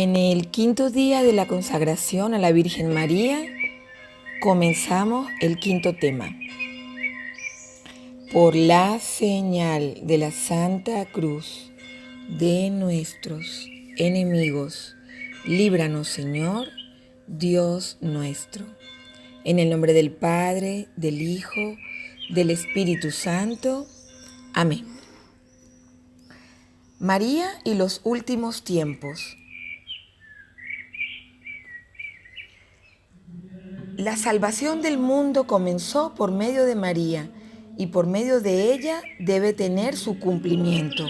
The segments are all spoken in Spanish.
En el quinto día de la consagración a la Virgen María, comenzamos el quinto tema. Por la señal de la Santa Cruz de nuestros enemigos, líbranos, Señor, Dios nuestro. En el nombre del Padre, del Hijo, del Espíritu Santo. Amén. María y los últimos tiempos. La salvación del mundo comenzó por medio de María y por medio de ella debe tener su cumplimiento.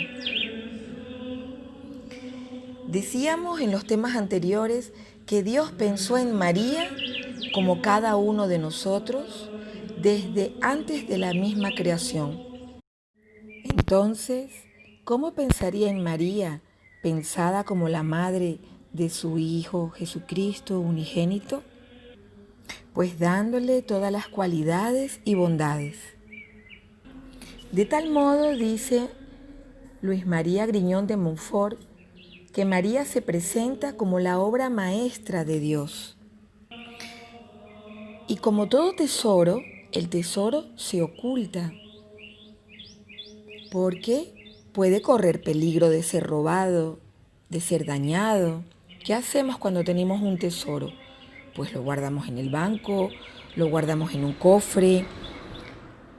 Decíamos en los temas anteriores que Dios pensó en María como cada uno de nosotros desde antes de la misma creación. Entonces, ¿cómo pensaría en María, pensada como la madre de su Hijo Jesucristo unigénito? Pues dándole todas las cualidades y bondades. De tal modo, dice Luis María Griñón de Montfort, que María se presenta como la obra maestra de Dios. Y como todo tesoro, el tesoro se oculta, porque puede correr peligro de ser robado, de ser dañado. ¿Qué hacemos cuando tenemos un tesoro? Pues lo guardamos en el banco, lo guardamos en un cofre.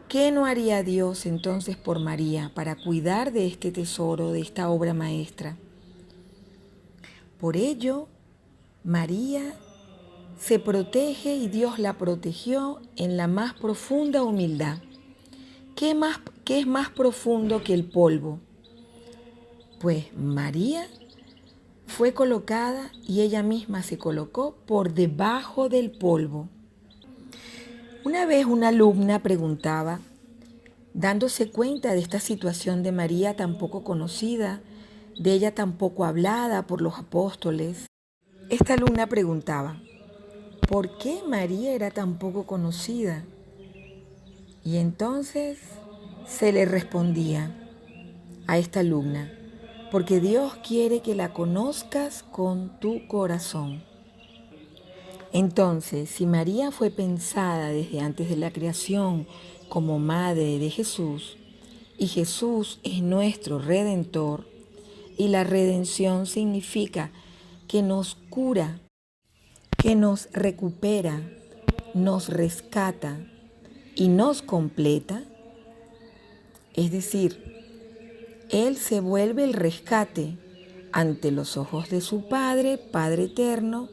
¿Qué no haría Dios entonces por María para cuidar de este tesoro, de esta obra maestra? Por ello, María se protege y Dios la protegió en la más profunda humildad. ¿Qué es más profundo que el polvo? Pues María fue colocada y ella misma se colocó por debajo del polvo. Una vez una alumna preguntaba, dándose cuenta de esta situación de María tan poco conocida, de ella tan poco hablada por los apóstoles, esta alumna preguntaba, ¿por qué María era tan poco conocida? Y entonces se le respondía a esta alumna, porque Dios quiere que la conozcas con tu corazón. Entonces, si María fue pensada desde antes de la creación como madre de Jesús, y Jesús es nuestro Redentor, y la redención significa que nos cura, que nos recupera, nos rescata y nos completa, es decir, Él se vuelve el rescate ante los ojos de su Padre, Padre eterno.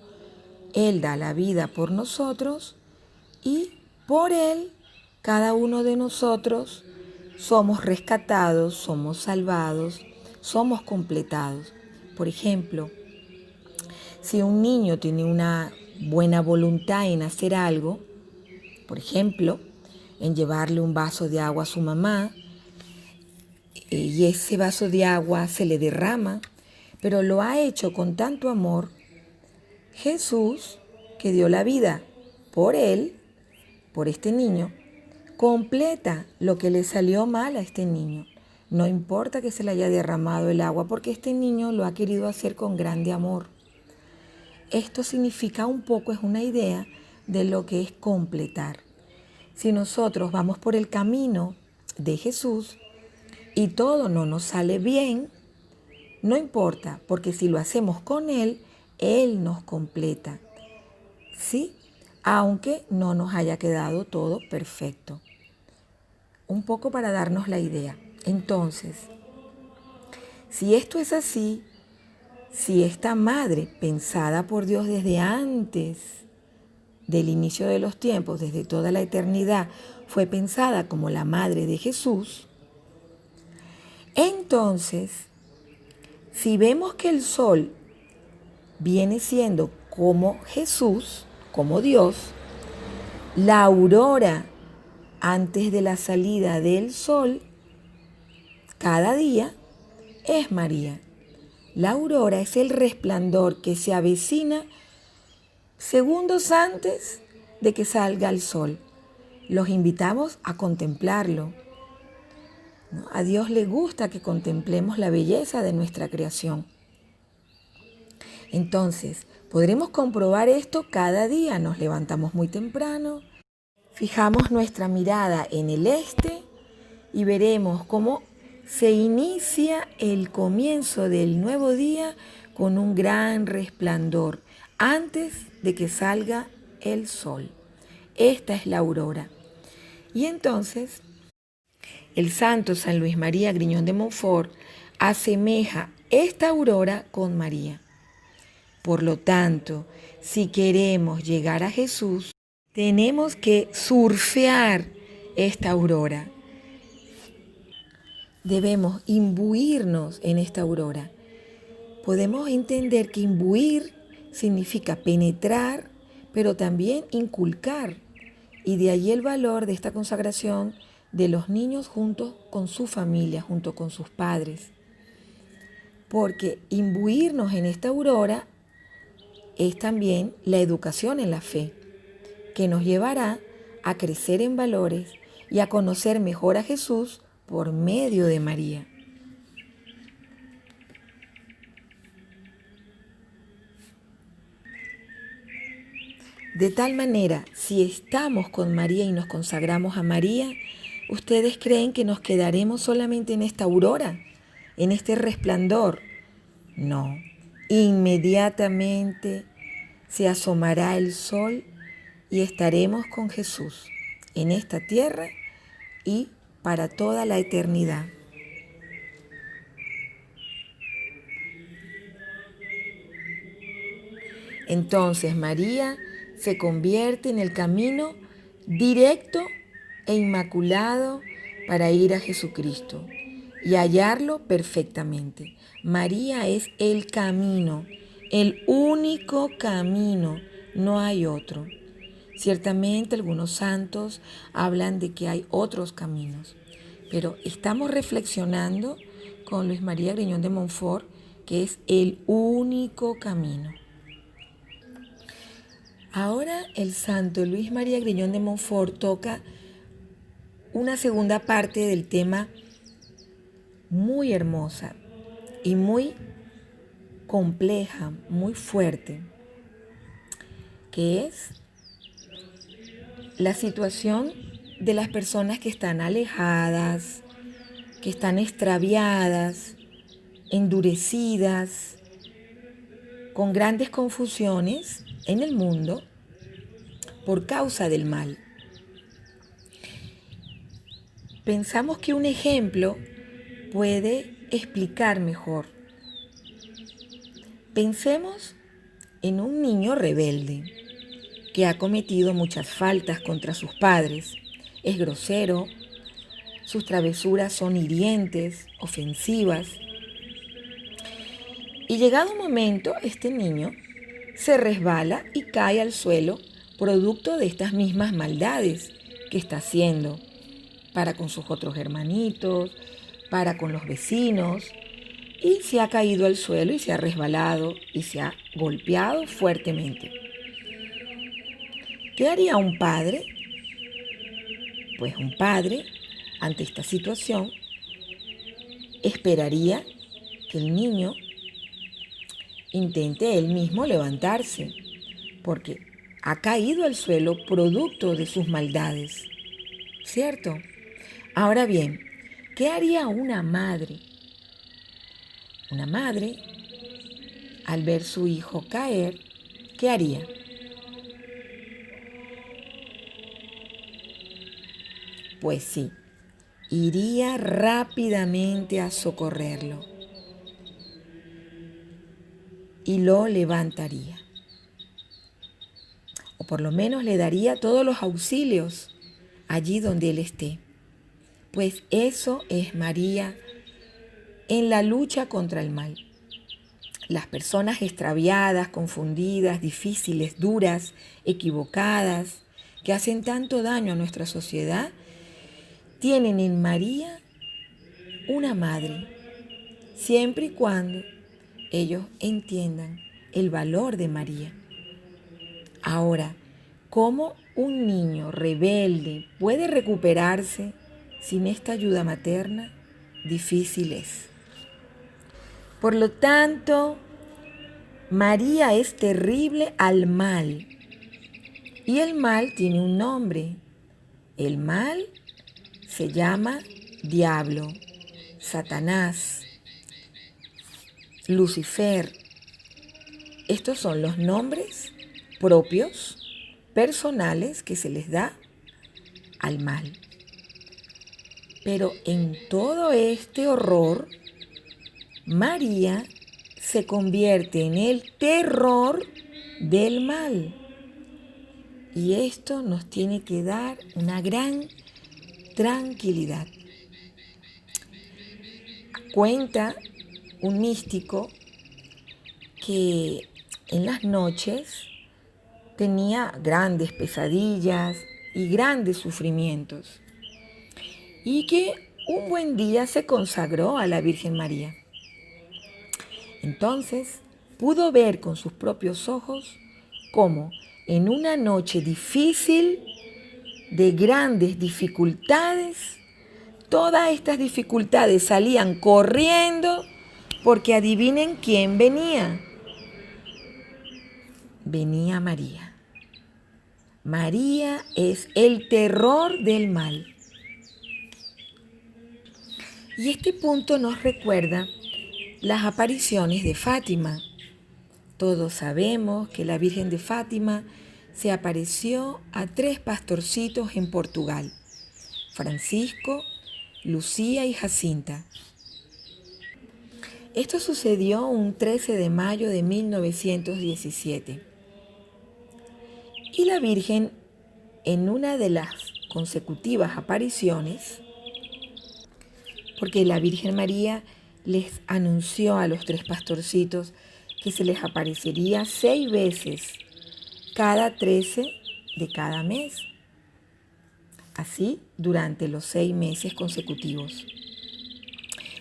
Él da la vida por nosotros y por Él cada uno de nosotros somos rescatados, somos salvados, somos completados. Por ejemplo, si un niño tiene una buena voluntad en hacer algo, por ejemplo, en llevarle un vaso de agua a su mamá, y ese vaso de agua se le derrama, pero lo ha hecho con tanto amor, Jesús, que dio la vida por él, por este niño, completa lo que le salió mal a este niño. No importa que se le haya derramado el agua, porque este niño lo ha querido hacer con grande amor. Esto significa un poco, es una idea de lo que es completar. Si nosotros vamos por el camino de Jesús y todo no nos sale bien, no importa, porque si lo hacemos con Él, Él nos completa. ¿Sí? Aunque no nos haya quedado todo perfecto. Un poco para darnos la idea. Entonces, si esto es así, si esta madre, pensada por Dios desde antes del inicio de los tiempos, desde toda la eternidad, fue pensada como la madre de Jesús, entonces, si vemos que el sol viene siendo como Jesús, como Dios, la aurora antes de la salida del sol, cada día, es María. La aurora es el resplandor que se avecina segundos antes de que salga el sol. Los invitamos a contemplarlo. A Dios le gusta que contemplemos la belleza de nuestra creación. Entonces, podremos comprobar esto cada día. Nos levantamos muy temprano, fijamos nuestra mirada en el este y veremos cómo se inicia el comienzo del nuevo día con un gran resplandor antes de que salga el sol. Esta es la aurora. Y entonces, el santo San Luis María Griñón de Montfort asemeja esta aurora con María. Por lo tanto, si queremos llegar a Jesús, tenemos que surfear esta aurora. Debemos imbuirnos en esta aurora. Podemos entender que imbuir significa penetrar, pero también inculcar. Y de allí el valor de esta consagración de los niños junto con su familia, junto con sus padres. Porque imbuirnos en esta aurora es también la educación en la fe, que nos llevará a crecer en valores y a conocer mejor a Jesús por medio de María. De tal manera, si estamos con María y nos consagramos a María, ¿ustedes creen que nos quedaremos solamente en esta aurora, en este resplandor? No, inmediatamente se asomará el sol y estaremos con Jesús en esta tierra y para toda la eternidad. Entonces María se convierte en el camino directo e inmaculado para ir a Jesucristo y hallarlo perfectamente. María es el camino, el único camino, no hay otro. Ciertamente algunos santos hablan de que hay otros caminos, pero estamos reflexionando con Luis María Griñón de Montfort que es el único camino. Ahora el santo Luis María Griñón de Montfort toca una segunda parte del tema muy hermosa y muy compleja, muy fuerte, que es la situación de las personas que están alejadas, que están extraviadas, endurecidas, con grandes confusiones en el mundo por causa del mal. Pensamos que un ejemplo puede explicar mejor. Pensemos en un niño rebelde que ha cometido muchas faltas contra sus padres. Es grosero, sus travesuras son hirientes, ofensivas. Y llegado un momento, este niño se resbala y cae al suelo producto de estas mismas maldades que está haciendo para con sus otros hermanitos, para con los vecinos, y se ha caído al suelo y se ha resbalado y se ha golpeado fuertemente. ¿Qué haría un padre? Pues un padre, ante esta situación, esperaría que el niño intente él mismo levantarse, porque ha caído al suelo producto de sus maldades, ¿cierto? Ahora bien, ¿qué haría una madre? Una madre, al ver su hijo caer, ¿qué haría? Pues sí, iría rápidamente a socorrerlo y lo levantaría. O por lo menos le daría todos los auxilios allí donde él esté. Pues eso es María en la lucha contra el mal. Las personas extraviadas, confundidas, difíciles, duras, equivocadas, que hacen tanto daño a nuestra sociedad, tienen en María una madre, siempre y cuando ellos entiendan el valor de María. Ahora, ¿cómo un niño rebelde puede recuperarse sin esta ayuda materna? Difícil es. Por lo tanto, María es terrible al mal. Y el mal tiene un nombre. El mal se llama diablo, Satanás, Lucifer. Estos son los nombres propios, personales, que se les da al mal. Pero en todo este horror, María se convierte en el terror del mal. Y esto nos tiene que dar una gran tranquilidad. Cuenta un místico que en las noches tenía grandes pesadillas y grandes sufrimientos, y que un buen día se consagró a la Virgen María. Entonces pudo ver con sus propios ojos cómo en una noche difícil, de grandes dificultades, todas estas dificultades salían corriendo, porque adivinen quién venía. Venía María. María es el terror del mal. Y este punto nos recuerda las apariciones de Fátima. Todos sabemos que la Virgen de Fátima se apareció a 3 pastorcitos en Portugal: Francisco, Lucía y Jacinta. Esto sucedió un 13 de mayo de 1917. Y la Virgen, en una de las consecutivas apariciones, porque la Virgen María les anunció a los 3 pastorcitos que se les aparecería 6 veces, cada 13 de cada mes. Así durante los 6 meses consecutivos.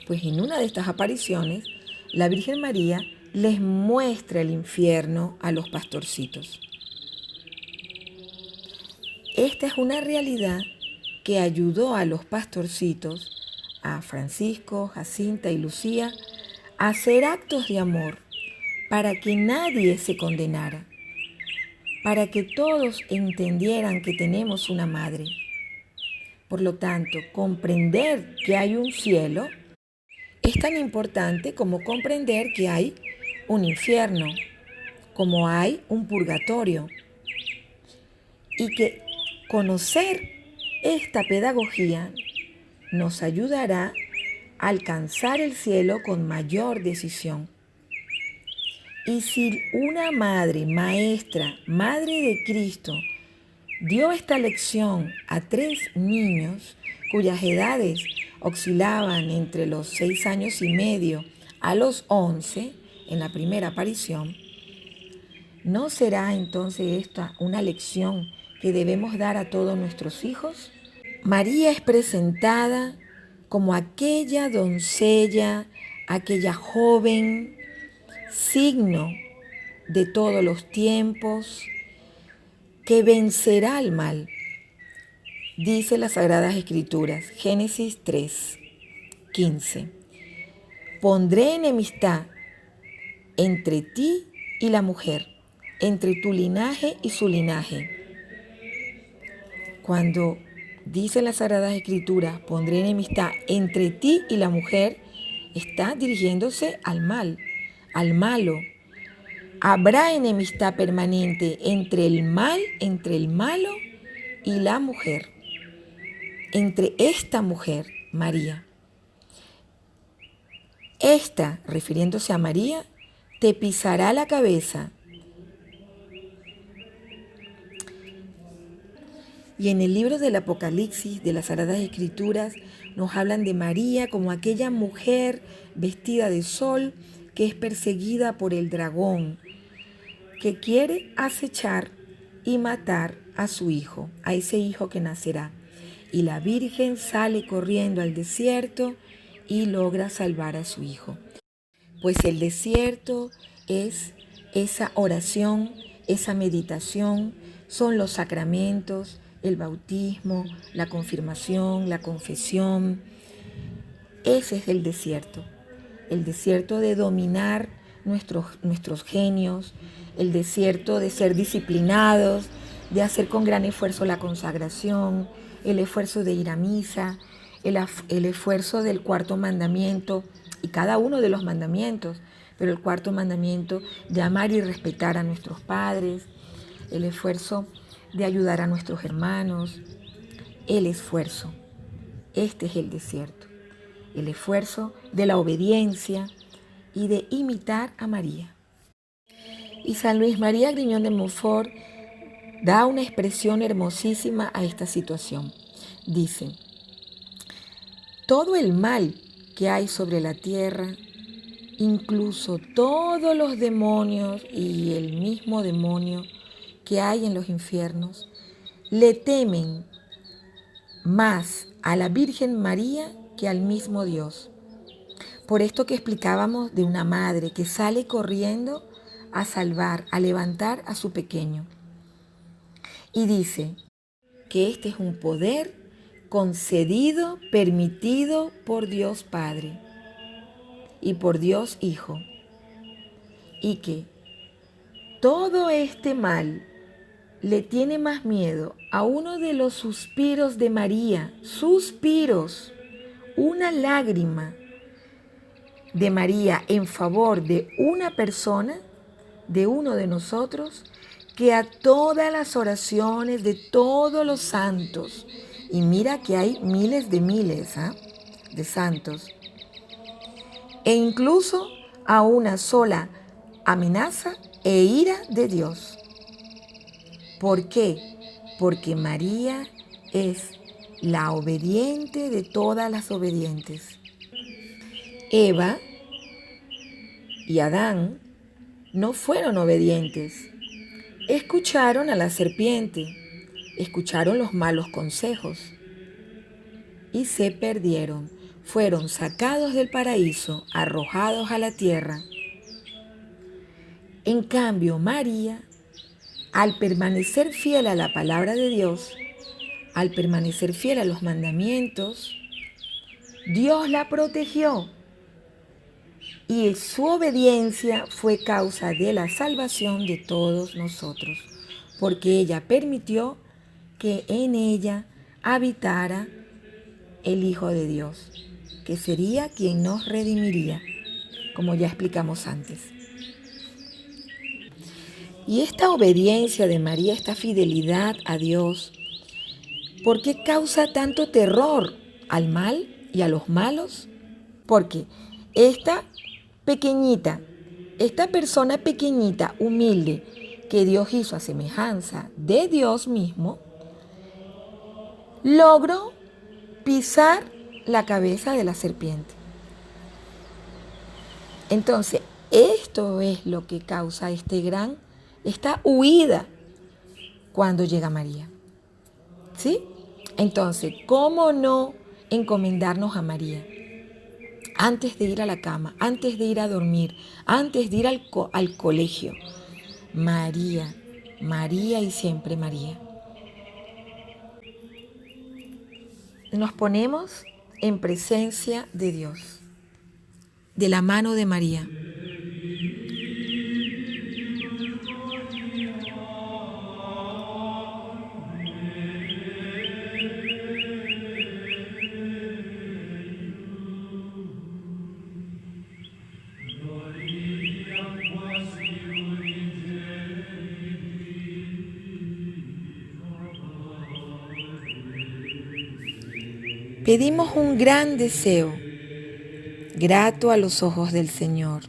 Pues en una de estas apariciones, la Virgen María les muestra el infierno a los pastorcitos. Esta es una realidad que ayudó a los pastorcitos, a Francisco, Jacinta y Lucía, a hacer actos de amor para que nadie se condenara, para que todos entendieran que tenemos una madre. Por lo tanto, comprender que hay un cielo es tan importante como comprender que hay un infierno, como hay un purgatorio, y que conocer esta pedagogía nos ayudará a alcanzar el cielo con mayor decisión. Y si una madre, maestra, madre de Cristo, dio esta lección a 3 niños cuyas edades oscilaban entre los 6 años y medio a los 11 en la primera aparición, ¿no será entonces esta una lección que debemos dar a todos nuestros hijos? María es presentada como aquella doncella, aquella joven, signo de todos los tiempos, que vencerá al mal. Dice las Sagradas Escrituras, Génesis 3:15. Pondré enemistad entre ti y la mujer, entre tu linaje y su linaje. Cuando dice las Sagradas Escrituras, pondré enemistad entre ti y la mujer, está dirigiéndose al mal, al malo. Habrá enemistad permanente entre el mal, entre el malo y la mujer, entre esta mujer, María. Esta, refiriéndose a María, te pisará la cabeza. Y en el libro del Apocalipsis, de las Sagradas Escrituras, nos hablan de María como aquella mujer vestida de sol que es perseguida por el dragón, que quiere acechar y matar a su hijo, a ese hijo que nacerá. Y la Virgen sale corriendo al desierto y logra salvar a su hijo. Pues el desierto es esa oración, esa meditación, son los sacramentos, el bautismo, la confirmación, la confesión. Ese es el desierto de dominar nuestros genios, el desierto de ser disciplinados, de hacer con gran esfuerzo la consagración, el esfuerzo de ir a misa, el esfuerzo del cuarto mandamiento y cada uno de los mandamientos, pero el cuarto mandamiento de amar y respetar a nuestros padres, el esfuerzo de ayudar a nuestros hermanos, el esfuerzo. Este es el desierto, el esfuerzo de la obediencia y de imitar a María. Y San Luis María Griñón de Montfort da una expresión hermosísima a esta situación. Dice: todo el mal que hay sobre la tierra, incluso todos los demonios y el mismo demonio que hay en los infiernos, le temen más a la Virgen María que al mismo Dios. Por esto que explicábamos de una madre que sale corriendo a salvar, a levantar a su pequeño. Y dice que este es un poder concedido, permitido por Dios Padre y por Dios Hijo. Y que todo este mal le tiene más miedo a uno de los suspiros de María, suspiros, una lágrima de María en favor de una persona, de uno de nosotros, que a todas las oraciones de todos los santos. Y mira que hay miles de santos. E incluso a una sola amenaza e ira de Dios. ¿Por qué? Porque María es la obediente de todas las obedientes. Eva y Adán no fueron obedientes. Escucharon a la serpiente, escucharon los malos consejos y se perdieron. Fueron sacados del paraíso, arrojados a la tierra. En cambio, María, al permanecer fiel a la palabra de Dios, al permanecer fiel a los mandamientos, Dios la protegió y su obediencia fue causa de la salvación de todos nosotros, porque ella permitió que en ella habitara el Hijo de Dios, que sería quien nos redimiría, como ya explicamos antes. Y esta obediencia de María, esta fidelidad a Dios, ¿por qué causa tanto terror al mal y a los malos? Porque esta persona pequeñita, humilde, que Dios hizo a semejanza de Dios mismo, logró pisar la cabeza de la serpiente. Entonces, esto es lo que causa esta huida cuando llega María. ¿Sí? Entonces, ¿cómo no encomendarnos a María? Antes de ir a la cama, antes de ir a dormir, antes de ir al colegio. María, María y siempre María. Nos ponemos en presencia de Dios, de la mano de María. Pedimos un gran deseo, grato a los ojos del Señor.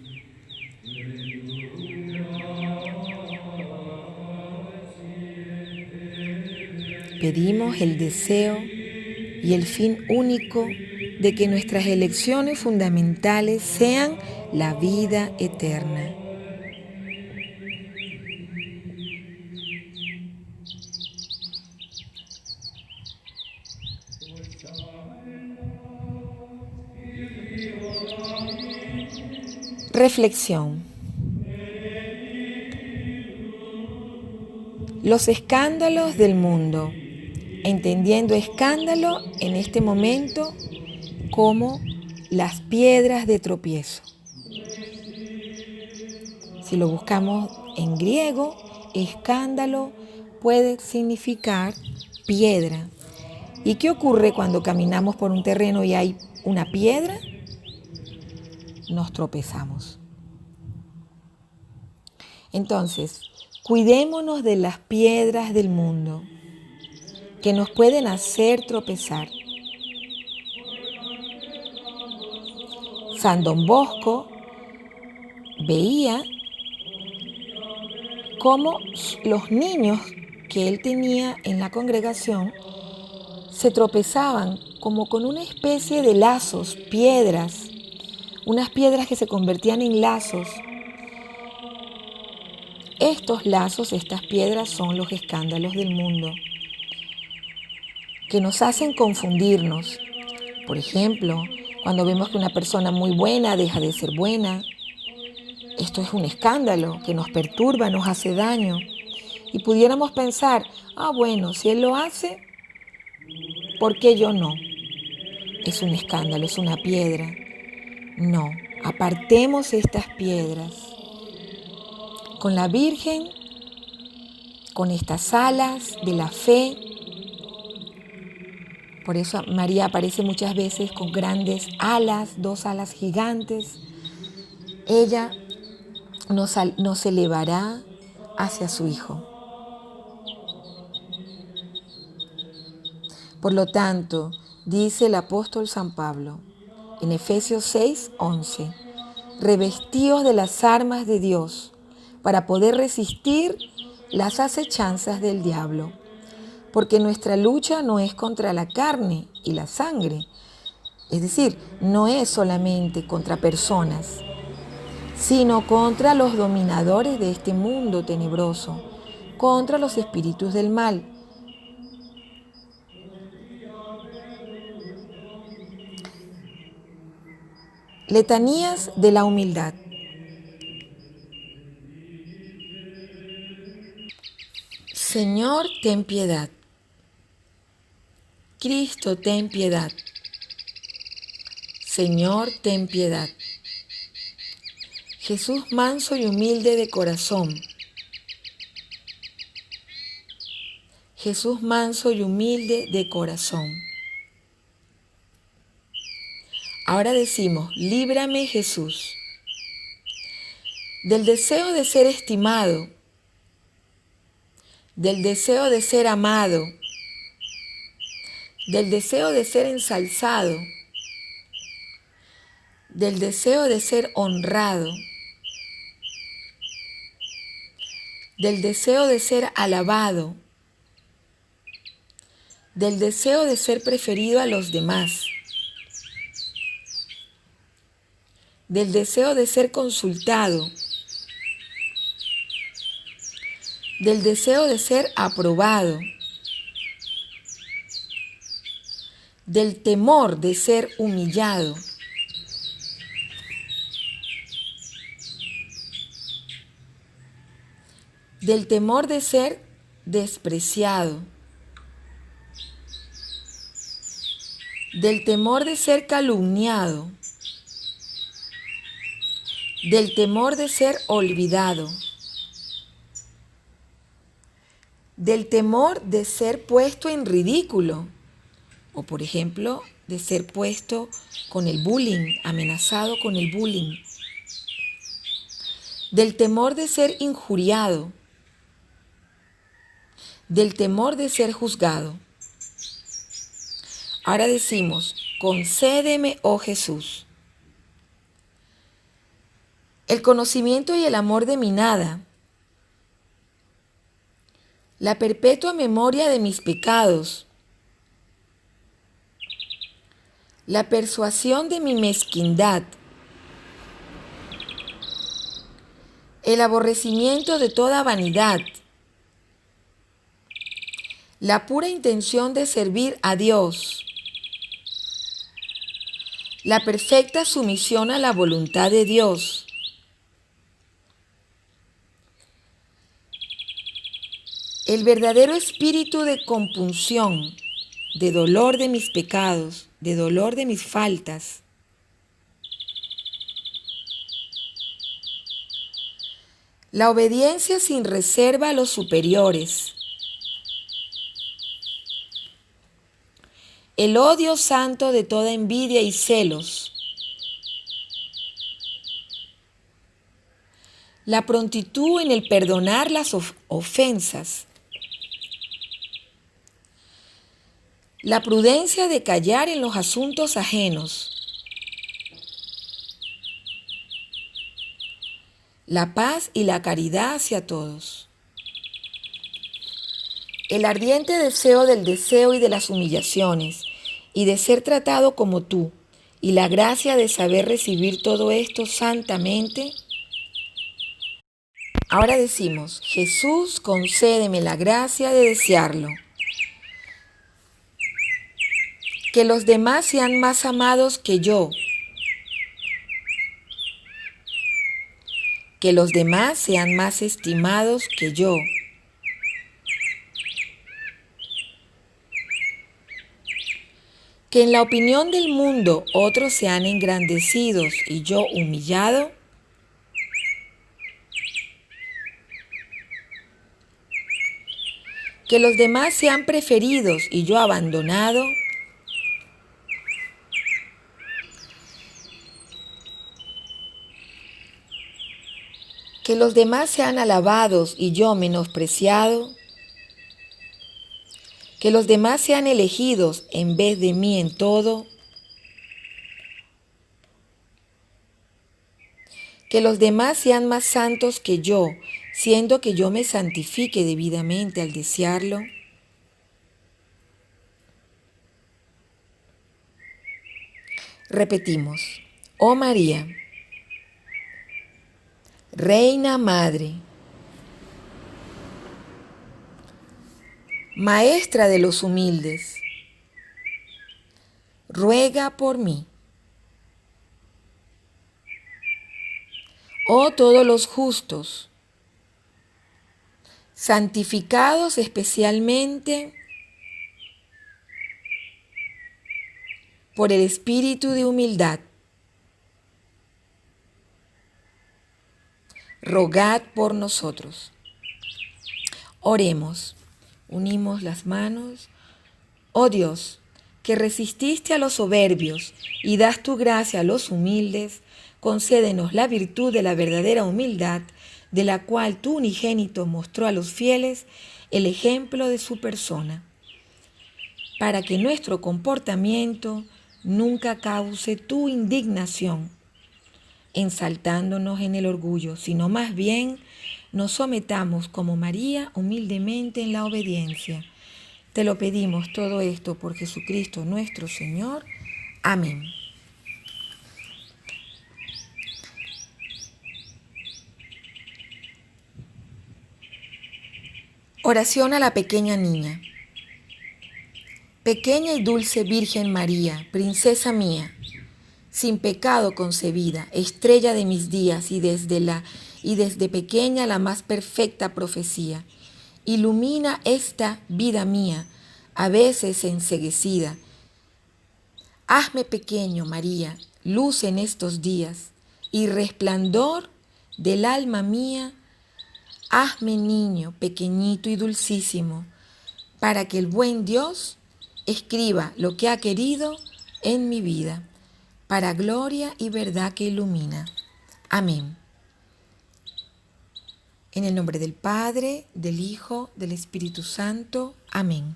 Pedimos el deseo y el fin único de que nuestras elecciones fundamentales sean la vida eterna. Reflexión. Los escándalos del mundo, entendiendo escándalo en este momento como las piedras de tropiezo. Si lo buscamos en griego, escándalo puede significar piedra. ¿Y qué ocurre cuando caminamos por un terreno y hay una piedra? Nos tropezamos. Entonces, cuidémonos de las piedras del mundo que nos pueden hacer tropezar. San Don Bosco veía cómo los niños que él tenía en la congregación se tropezaban como con una especie de lazos, piedras, unas piedras que se convertían en lazos. Estos lazos, estas piedras son los escándalos del mundo que nos hacen confundirnos. Por ejemplo, cuando vemos que una persona muy buena deja de ser buena, esto es un escándalo que nos perturba, nos hace daño. Y pudiéramos pensar, bueno, si él lo hace, ¿por qué yo no? Es un escándalo, es una piedra. No, apartemos estas piedras. Con la Virgen, con estas alas de la fe. Por eso María aparece muchas veces con grandes alas, 2 alas gigantes. Ella nos elevará hacia su Hijo. Por lo tanto, dice el apóstol San Pablo en Efesios 6:11, revestíos de las armas de Dios para poder resistir las acechanzas del diablo, porque nuestra lucha no es contra la carne y la sangre, es decir, no es solamente contra personas, sino contra los dominadores de este mundo tenebroso, contra los espíritus del mal. Letanías de la humildad. Señor, ten piedad. Cristo, ten piedad. Señor, ten piedad. Jesús manso y humilde de corazón. Jesús manso y humilde de corazón. Ahora decimos, líbrame Jesús, del deseo de ser estimado, del deseo de ser amado, del deseo de ser ensalzado, del deseo de ser honrado, del deseo de ser alabado, del deseo de ser preferido a los demás, del deseo de ser consultado, del deseo de ser aprobado, del temor de ser humillado, del temor de ser despreciado, del temor de ser calumniado, del temor de ser olvidado, del temor de ser puesto en ridículo, o por ejemplo, de ser puesto con el bullying, amenazado con el bullying, del temor de ser injuriado, del temor de ser juzgado. Ahora decimos, concédeme, oh Jesús, el conocimiento y el amor de mi nada, la perpetua memoria de mis pecados, la persuasión de mi mezquindad, el aborrecimiento de toda vanidad, la pura intención de servir a Dios, la perfecta sumisión a la voluntad de Dios, el verdadero espíritu de compunción, de dolor de mis pecados, de dolor de mis faltas, La obediencia sin reserva a los superiores. El odio santo de toda envidia y celos. La prontitud en el perdonar las ofensas. La prudencia de callar en los asuntos ajenos. La paz y la caridad hacia todos. El ardiente deseo del deseo y de las humillaciones, y de ser tratado como tú, y la gracia de saber recibir todo esto santamente. Ahora decimos: Jesús, concédeme la gracia de desearlo. Que los demás sean más amados que yo. Que los demás sean más estimados que yo. Que en la opinión del mundo otros sean engrandecidos y yo humillado. Que los demás sean preferidos y yo abandonado. Que los demás sean alabados y yo menospreciado. Que los demás sean elegidos en vez de mí en todo. Que los demás sean más santos que yo, siendo que yo me santifique debidamente al desearlo. Repetimos: oh María, Reina Madre, Maestra de los humildes, ruega por mí. Oh todos los justos, santificados especialmente por el espíritu de humildad, rogad por nosotros. Oremos. Unimos las manos. Oh Dios, que resististe a los soberbios y das tu gracia a los humildes, concédenos la virtud de la verdadera humildad, de la cual tu unigénito mostró a los fieles el ejemplo de su persona, para que nuestro comportamiento nunca cause tu indignación, ensaltándonos en el orgullo, sino más bien nos sometamos como María humildemente en la obediencia. Te lo pedimos todo esto por Jesucristo nuestro Señor. Amén. Oración a la pequeña niña. Pequeña y dulce Virgen María, princesa mía, sin pecado concebida, estrella de mis días y desde pequeña la más perfecta profecía. Ilumina esta vida mía, a veces enceguecida. Hazme pequeño, María, luz en estos días, y resplandor del alma mía. Hazme niño, pequeñito y dulcísimo, para que el buen Dios escriba lo que ha querido en mi vida, para gloria y verdad que ilumina. Amén. En el nombre del Padre, del Hijo, del Espíritu Santo. Amén.